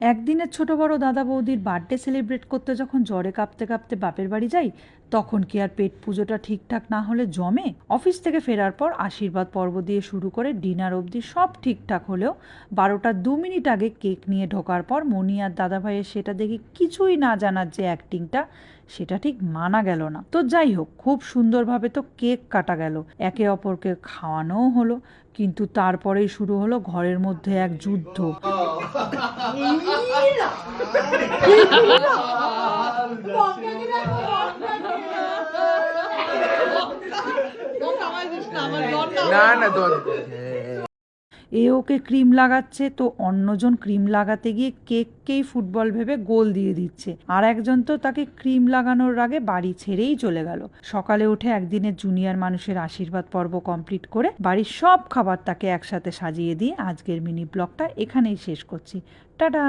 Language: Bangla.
একদিনের ছোট বড় দাদা বৌদির বার্থডে সেলিব্রেট করতে যখন জ্বরে কাঁপতে কাঁপতে বাপের বাড়ি যাই, তখন কি আর পেট পুজোটা ঠিকঠাক না হলে জমে? অফিস থেকে ফেরার পর আশীর্বাদ পর্ব দিয়ে শুরু করে ডিনার অবধি সব ঠিকঠাক হলেও 12টা 2 মিনিট আগে কেক নিয়ে ঢোকার পর মনি আর দাদাভাইয়ের সেটা দেখি কিছুই না জানার যে অ্যাক্টিংটা, সেটা ঠিক মানা গেল না। তো যাই হোক, খুব সুন্দরভাবে তো কেক কাটা গেল, একে অপরকে খাওয়ানোও হলো, কিন্তু তারপরেই শুরু হলো ঘরের মধ্যে এক যুদ্ধ। না না এ ওকে ক্রিম লাগাচ্ছে, তো অন্যজন ক্রিম লাগাতে গিয়ে কেককেই ফুটবল ভেবে গোল দিয়ে দিচ্ছে, আর একজন তো তাকে ক্রিম লাগানোর আগে বাড়ি ছেড়েই চলে গেল। সকালে উঠে একদিনের জুনিয়র মানুষের আশীর্বাদ পর্ব কমপ্লিট করে বাড়ির সব খাবার তাকে একসাথে সাজিয়ে দিয়ে আজকের মিনি ব্লগটা এখানেই শেষ করছি। টাটা।